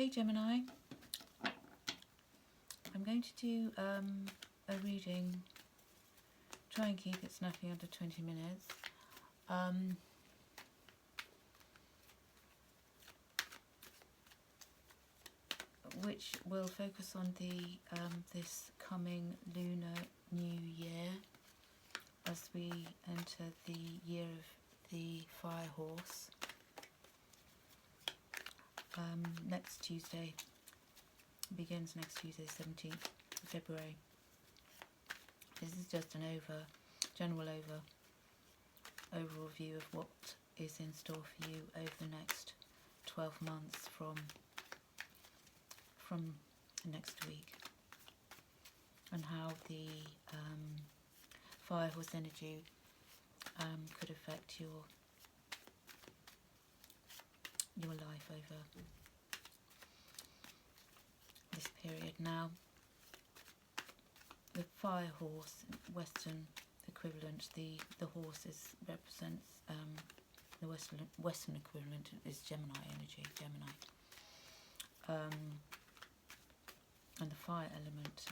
Hey Gemini, I'm going to do a reading, try and keep it snappy under 20 minutes, which will focus on the this coming lunar new year as we enter the year of the fire horse. Next Tuesday, begins next Tuesday, 17th of February. This is just an general overall view of what is in store for you over the next 12 months from next week, and how the fire horse energy could affect your life over this period. Now, the fire horse, Western equivalent, the horse represents the Western equivalent is Gemini energy, and the fire element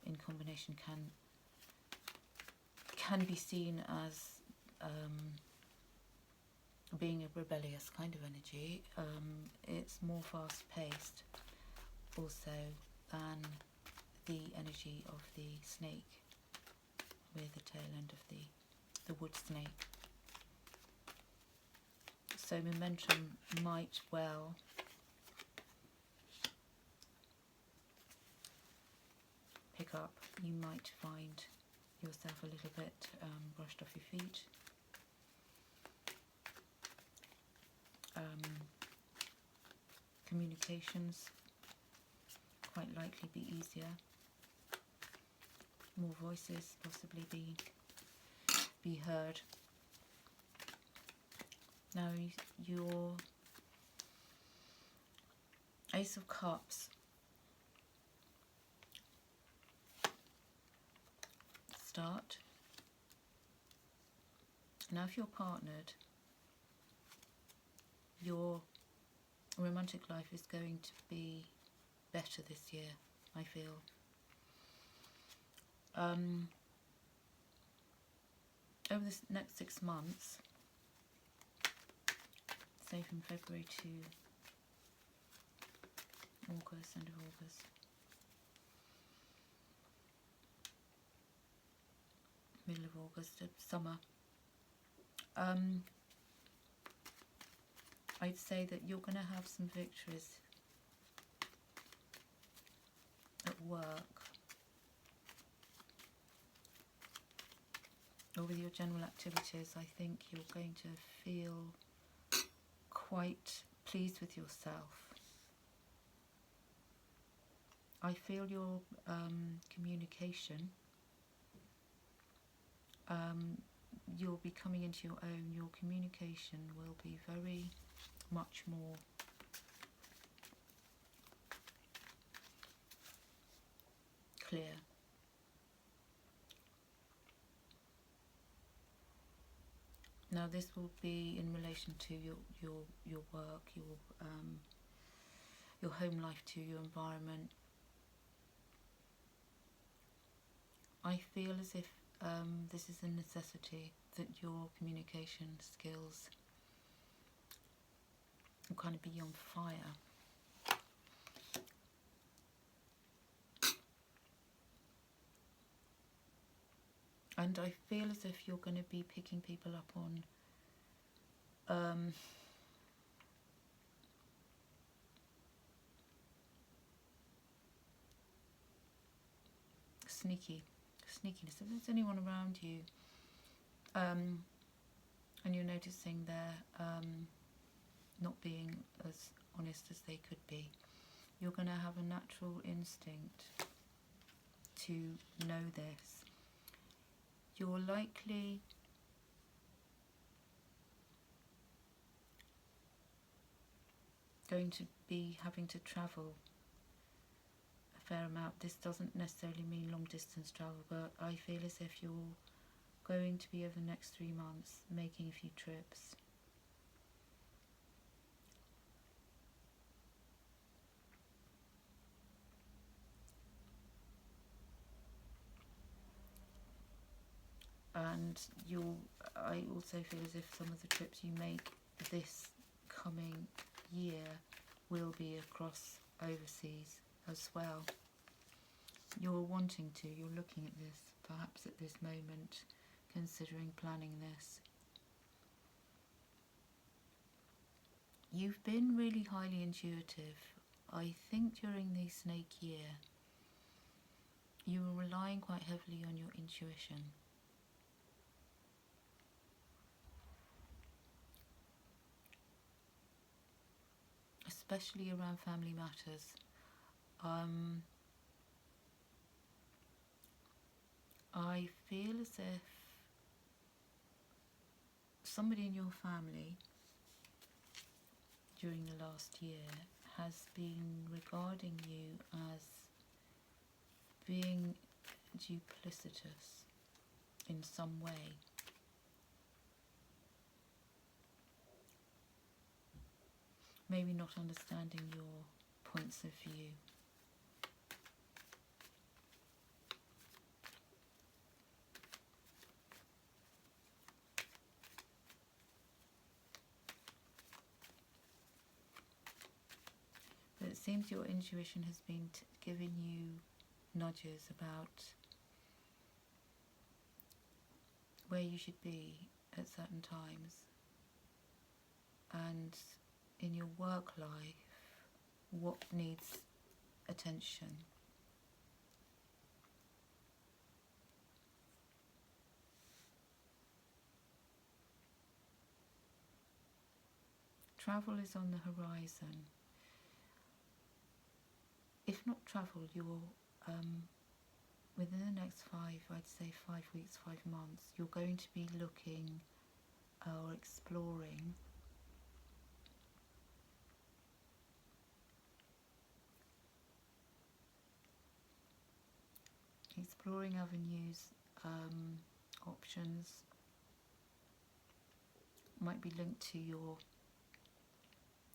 in combination can be seen as being a rebellious kind of energy. It's more fast-paced also than the energy of the snake, with the tail end of the wood snake. So momentum might well pick up. You might find yourself a little bit brushed off your feet. Communications quite likely be easier. More voices possibly be heard. Now your Ace of Cups start. Now if you're partnered, your romantic life is going to be better this year, I feel. Over this next 6 months, say from February to August, end of August, middle of August, summer, I'd say that you're going to have some victories at work or with your general activities. I think you're going to feel quite pleased with yourself. I feel your communication, you'll be coming into your own. Your communication will be very much more clear. Now this will be in relation to your work, your home life, to your environment. I feel as if this is a necessity, that your communication skills will kind of be on fire. And I feel as if you're going to be picking people up on sneakiness. If there's anyone around you and you're noticing they're not being as honest as they could be, you're going to have a natural instinct to know this. You're likely going to be having to travel a fair amount. This doesn't necessarily mean long distance travel, but I feel as if you're going to be, over the next 3 months, making a few trips. And I also feel as if some of the trips you make this coming year will be across overseas as well. You're wanting to, you're looking at this, perhaps at this moment, considering planning this. You've been really highly intuitive. I think during the snake year, you were relying quite heavily on your intuition. Especially around family matters. I feel as if somebody in your family during the last year has been regarding you as being duplicitous in some way. Maybe not understanding your points of view. But it seems your intuition has been giving you nudges about where you should be at certain times, and in your work life, what needs attention. Travel is on the horizon. If not travel, you're within the next 5 weeks, 5 months, you're going to be looking or exploring avenues, options. Might be linked to your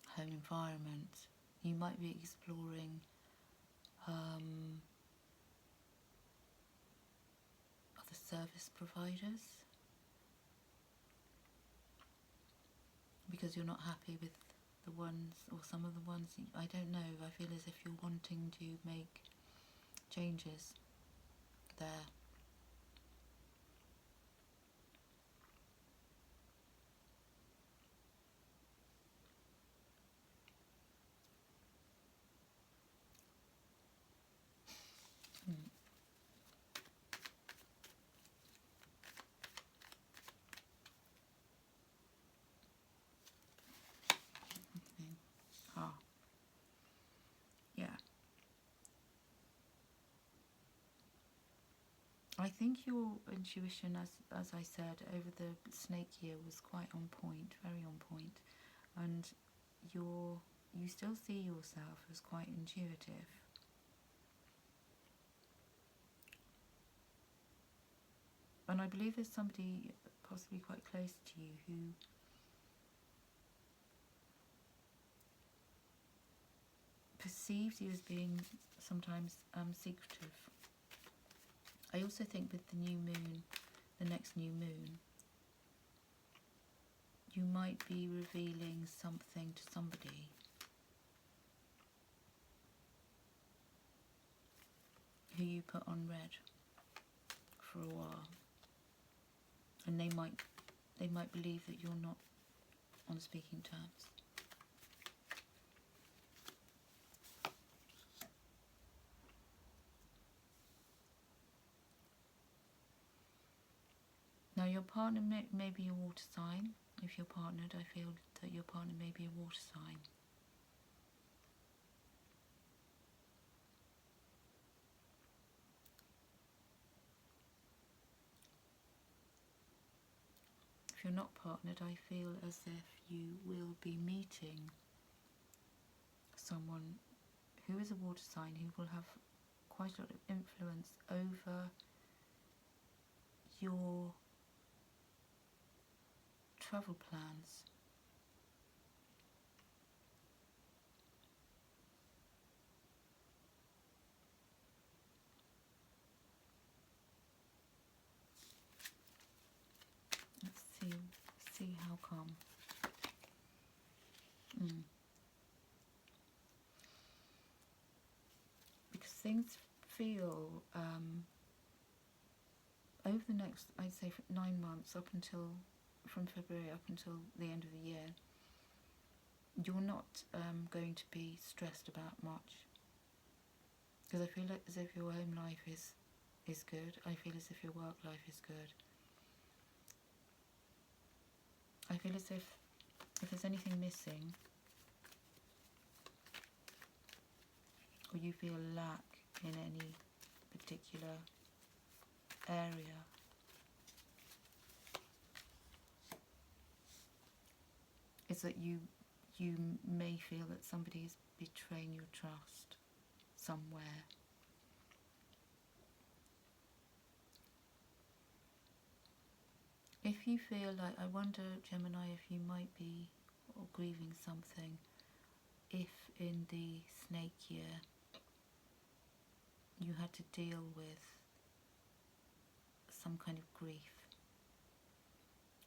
home environment. You might be exploring other service providers because you're not happy with the ones, or some of the ones, I don't know. I feel as if you're wanting to make changes there. Yeah. I think your intuition, as I said, over the snake year was quite on point, very on point, and you still see yourself as quite intuitive. And I believe there's somebody possibly quite close to you who perceives you as being sometimes secretive. I also think with the new moon, the next new moon, you might be revealing something to somebody who you put on red for a while, and they might believe that you're not on speaking terms. Now your partner may be a water sign. If you're partnered, I feel that your partner may be a water sign. If you're not partnered, I feel as if you will be meeting someone who is a water sign who will have quite a lot of influence over your travel plans. outcome. Because things feel, over the next, I'd say 9 months, from February up until the end of the year, you're not going to be stressed about much. Because I feel as if your home life is good. I feel as if your work life is good. I feel as if there's anything missing, or you feel lack in any particular area, is that you may feel that somebody is betraying your trust somewhere. If you feel like, I wonder, Gemini, if you might be or grieving something, if in the snake year you had to deal with some kind of grief,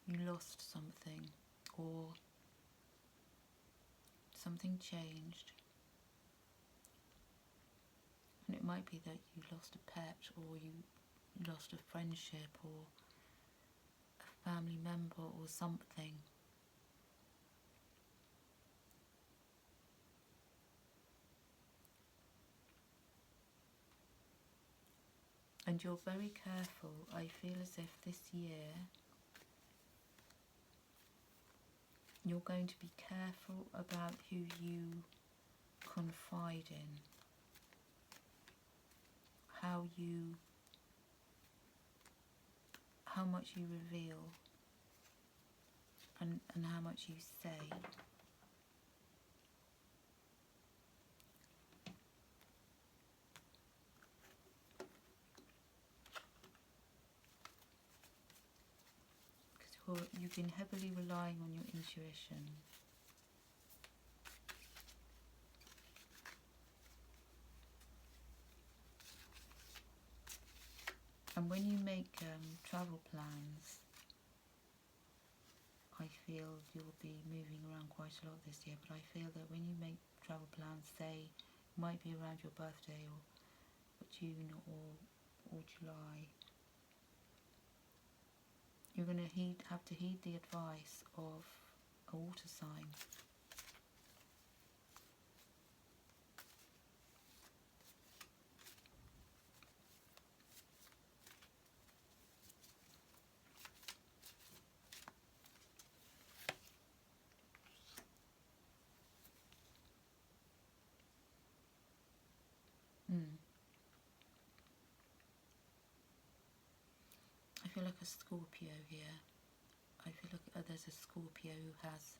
you lost something, or something changed, and it might be that you lost a pet, or you lost a friendship, or a family member, or something. And you're very careful. I feel as if this year you're going to be careful about who you confide in, how much you reveal, and how much you say. Because you've been heavily relying on your intuition. And when you make travel plans, I feel you'll be moving around quite a lot this year, but I feel that when you make travel plans, say, it might be around your birthday, or June, or July, you're going to have to heed the advice of a water sign. I feel like a Scorpio here. I feel like there's a Scorpio who has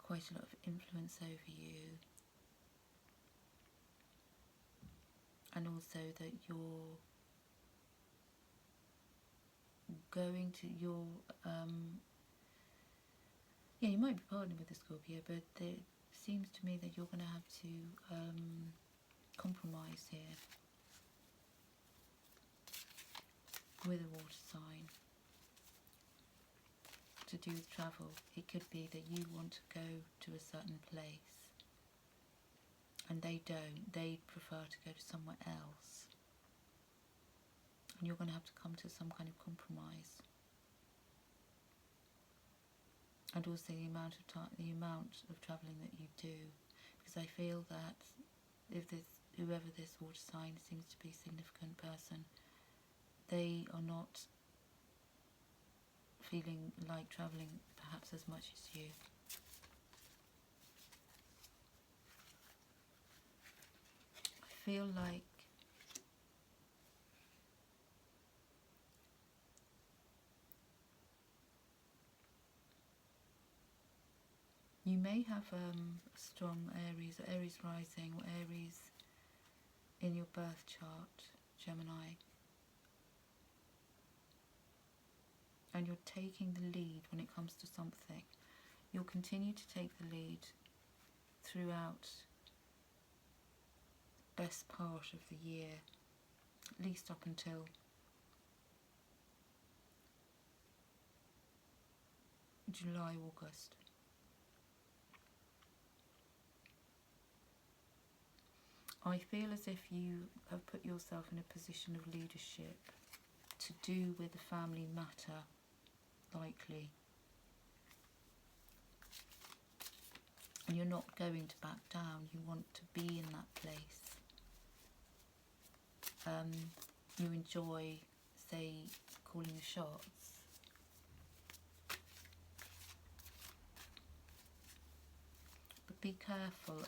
quite a lot of influence over you, and also that you're going to you might be partnering with a Scorpio, but it seems to me that you're going to have to compromise here with a water sign to do with travel. It could be that you want to go to a certain place and they don't. They prefer to go to somewhere else, and you're going to have to come to some kind of compromise. And also the amount of travelling that you do, because I feel that whoever this water sign seems to be a significant person, they are not feeling like travelling perhaps as much as you. I feel like you may have strong Aries rising, or Aries in your birth chart, Gemini, and you're taking the lead when it comes to something. You'll continue to take the lead throughout the best part of the year, at least up until July, August. I feel as if you have put yourself in a position of leadership to do with a family matter, likely. And you're not going to back down. You want to be in that place. You enjoy, say, calling the shots. But be careful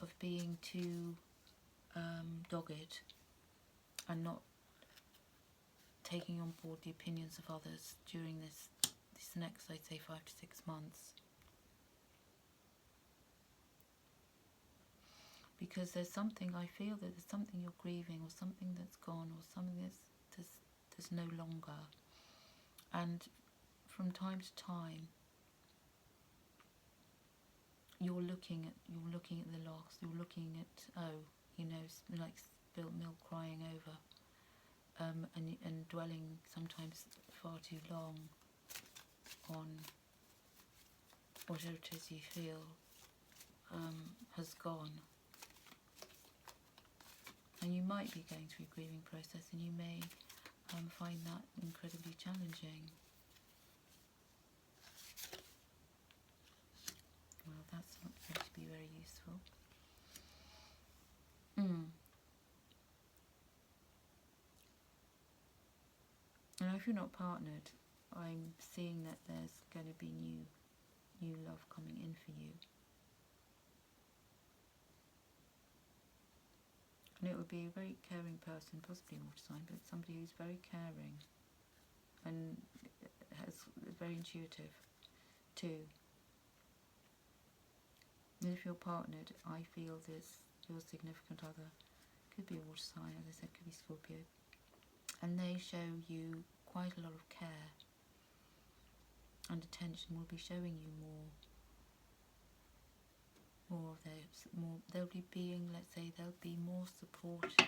of being too dogged and not taking on board the opinions of others during this next, I'd say, 5 to 6 months. Because there's something, I feel that there's something you're grieving, or something that's gone, or something that's no longer. And from time to time, you're looking at the loss. You're looking at, like spilt milk crying over, and dwelling sometimes far too long on whatever it is you feel has gone. And you might be going through a grieving process, and you may find that incredibly challenging. Well, that's not going to be very useful. And if you're not partnered, I'm seeing that there's going to be new love coming in for you. And it would be a very caring person, possibly a water sign, but somebody who's very caring and very intuitive too. And if you're partnered, I feel this, your significant other could be a water sign, as I said, could be Scorpio, and they show you quite a lot of care and attention, will be showing you more of they'll be being, let's say, they'll be more supportive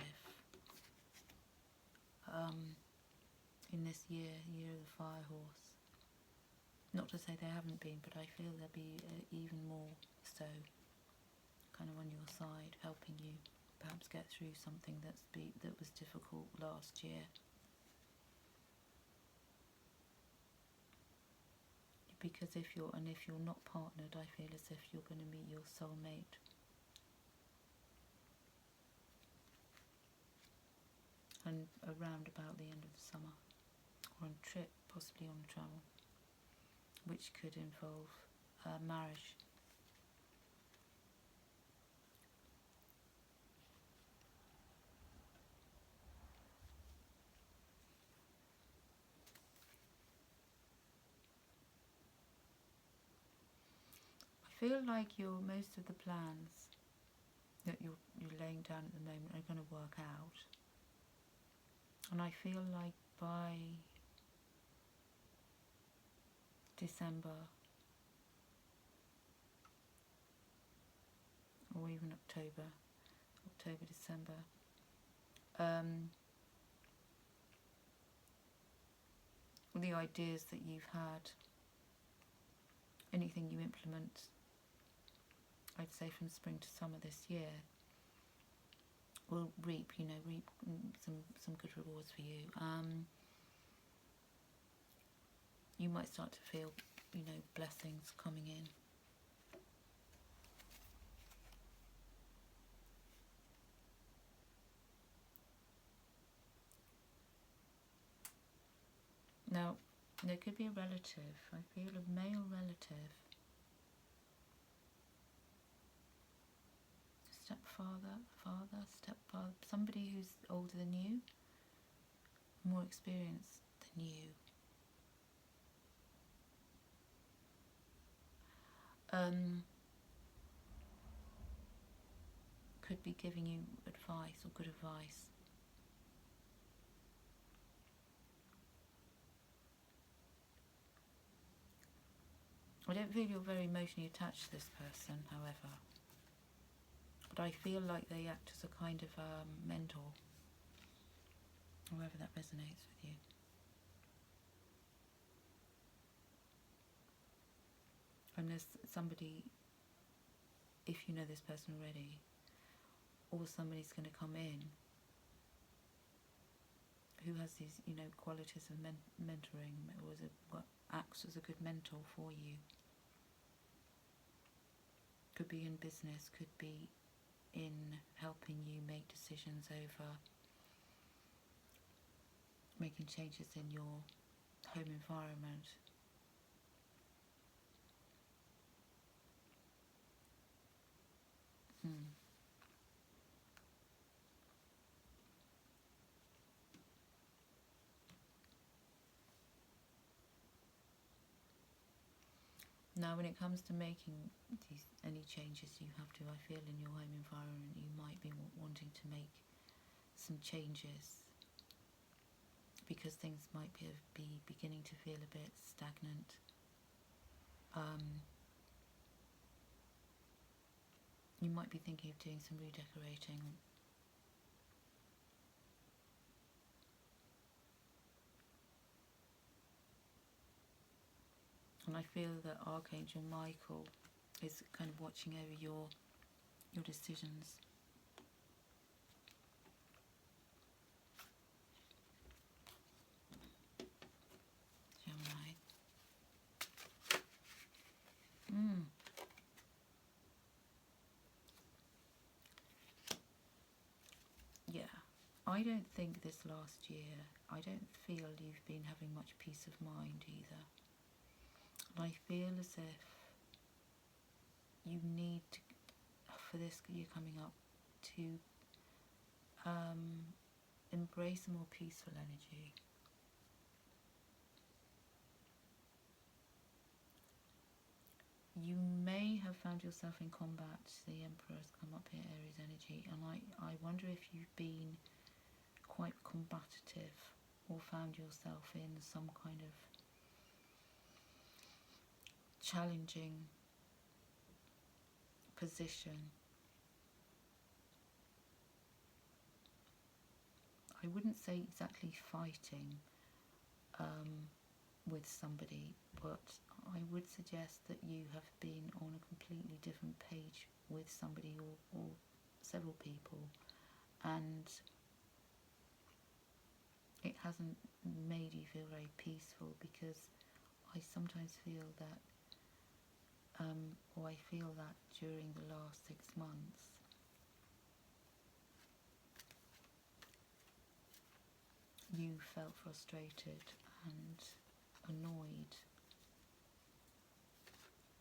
in this year of the fire horse. Not to say they haven't been, but I feel they'll be even more so, kind of on your side, helping you perhaps get through something that was difficult last year. Because if you're not partnered, I feel as if you're going to meet your soulmate. And around about the end of the summer, or on a trip, possibly on travel, which could involve marriage. I feel like most of the plans that you're laying down at the moment are going to work out. And I feel like by December, or even October, December, the ideas that you've had, anything you implement, I'd say from spring to summer this year, will reap some good rewards for you. You might start to feel, blessings coming in. Now, there could be a relative. I feel a male relative. Stepfather, somebody who's older than you, more experienced than you. Could be giving you advice or good advice. I don't feel you're very emotionally attached to this person, however. But I feel like they act as a kind of mentor, however that resonates with you. And there's somebody, if you know this person already, or somebody's going to come in who has these, you know, qualities of mentoring, or what acts as a good mentor for you. Could be in business, could be in helping you make decisions over making changes in your home environment. Now, when it comes to making any changes you have to, I feel, in your home environment, you might be wanting to make some changes because things might be beginning to feel a bit stagnant. You might be thinking of doing some redecorating. And I feel that Archangel Michael is kind of watching over your decisions. Gemini. Yeah, I don't think this last year, I don't feel you've been having much peace of mind either. I feel as if you need to, for this year coming up, to embrace a more peaceful energy. You may have found yourself in combat. The Emperor has come up here, Aries energy, and I wonder if you've been quite combative or found yourself in some kind of challenging position. I wouldn't say exactly fighting with somebody, but I would suggest that you have been on a completely different page with somebody or several people, and it hasn't made you feel very peaceful, because I sometimes feel that I feel that during the last 6 months you felt frustrated and annoyed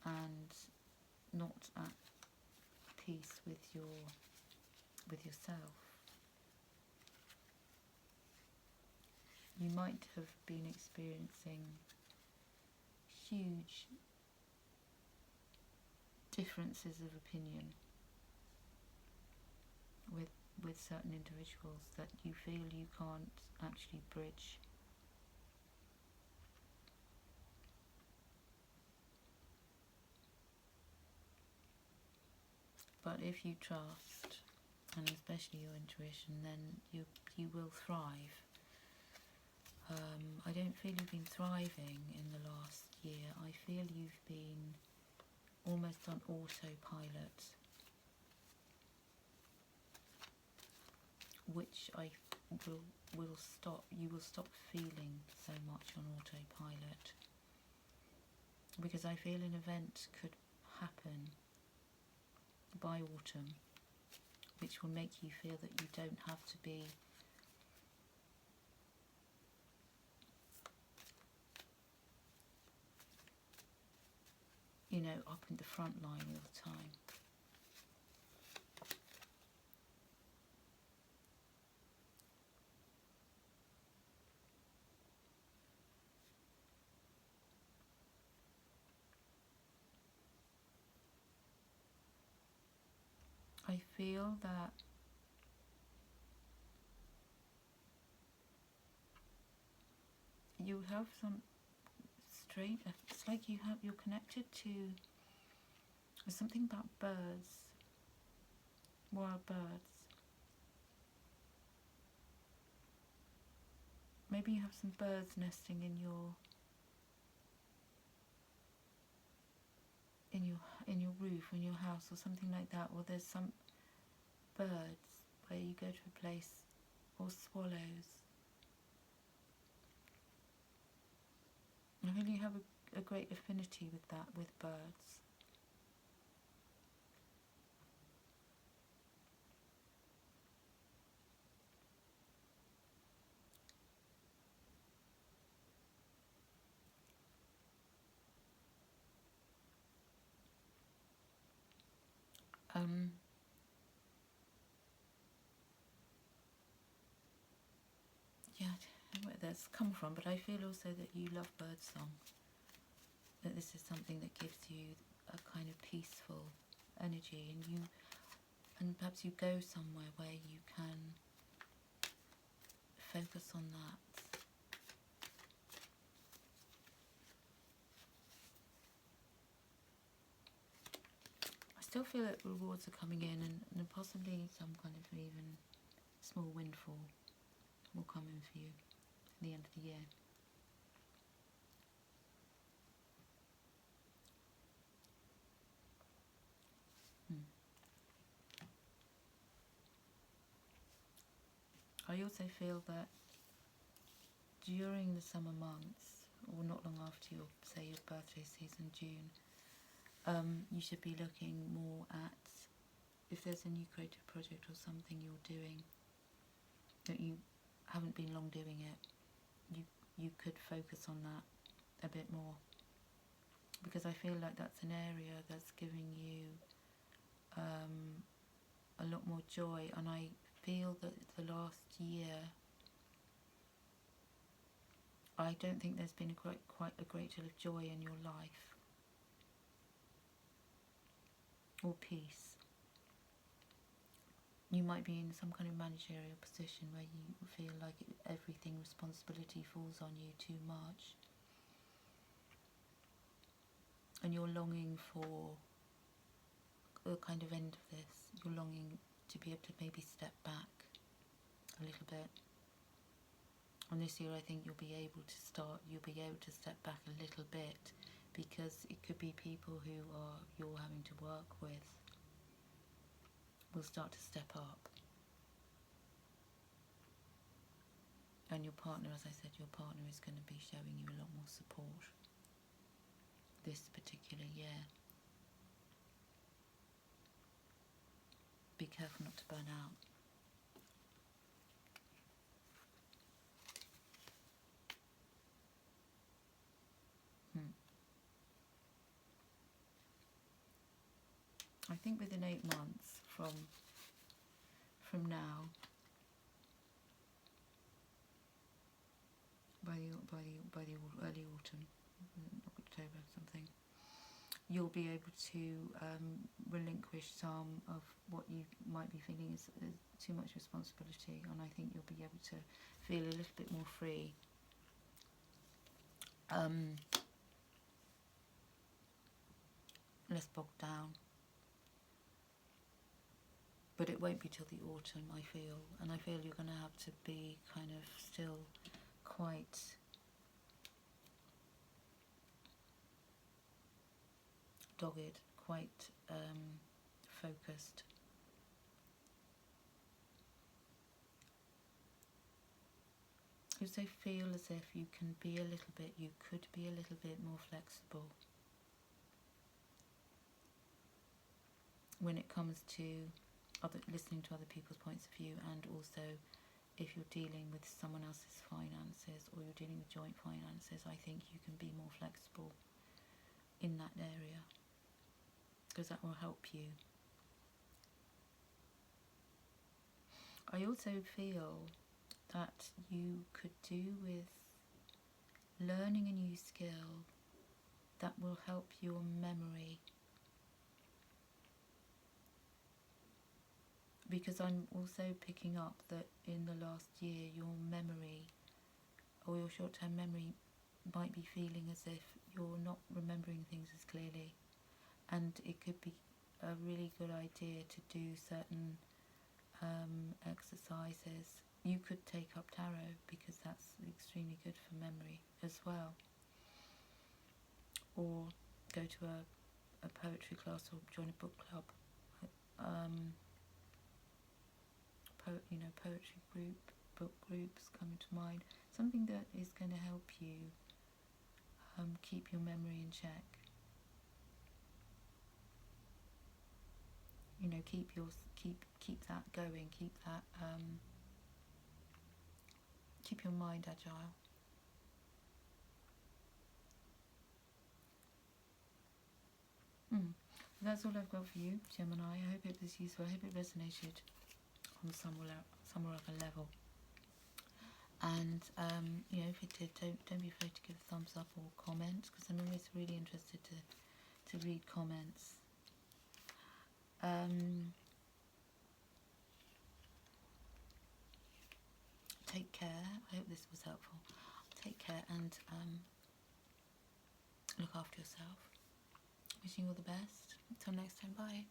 and not at peace with yourself. You might have been experiencing huge differences of opinion with certain individuals that you feel you can't actually bridge. But if you trust, and especially your intuition, then you will thrive. I don't feel you've been thriving in the last year. I feel you've been almost on autopilot, which will stop. You will stop feeling so much on autopilot, because I feel an event could happen by autumn which will make you feel that you don't have to be up in the front line all the time. I feel that you have some strange, it's like you're connected to, there's something about birds, wild birds. Maybe you have some birds nesting in your in your roof or in your house or something like that, or there's some birds where you go to a place, or swallows. I really have a great affinity with that, with birds. Yeah, I don't know where that's come from, but I feel also that you love birdsong, that this is something that gives you a kind of peaceful energy, and perhaps you go somewhere where you can focus on that. I still feel that rewards are coming in, and possibly some kind of even small windfall will come in for you at the end of the year. I also feel that during the summer months, or not long after your, say, your birthday season, June, you should be looking more at if there's a new creative project or something you're doing that you haven't been long doing it, you could focus on that a bit more, because I feel like that's an area that's giving you a lot more joy, and I feel that the last year I don't think there's been quite a great deal of joy in your life or peace. You might be in some kind of managerial position where you feel like everything, responsibility falls on you too much, and you're longing for the kind of end of this. You're longing to be able to maybe step back a little bit. And this year I think you'll be able to step back a little bit, because it could be people who you're having to work with will start to step up. And your partner, as I said, your partner is going to be showing you a lot more support this particular year. Be careful not to burn out. I think within 8 months from now, by the early autumn, October something, you'll be able to relinquish some of what you might be feeling is too much responsibility, and I think you'll be able to feel a little bit more free. Less bogged down. But it won't be till the autumn, I feel, and I feel you're going to have to be kind of still quite dogged, quite focused. You also feel as if you could be a little bit more flexible when it comes to listening to other people's points of view, and also if you're dealing with someone else's finances or you're dealing with joint finances, I think you can be more flexible in that area, because that will help you. I also feel that you could do with learning a new skill that will help your memory, because I'm also picking up that in the last year your memory, or your short-term memory, might be feeling as if you're not remembering things as clearly, and it could be a really good idea to do certain exercises. You could take up tarot, because that's extremely good for memory as well, or go to a poetry class or join a book club. Poetry group, book groups come to mind. Something that is going to help you keep your memory in check. Keep that going. Keep your mind agile. That's all I've got for you, Gemini. I hope it was useful. I hope it resonated on some or other level. And if it did, don't be afraid to give a thumbs up or comment, because I'm always really interested to read comments. Take care. I hope this was helpful. Take care and look after yourself. Wishing you all the best. Until next time, bye.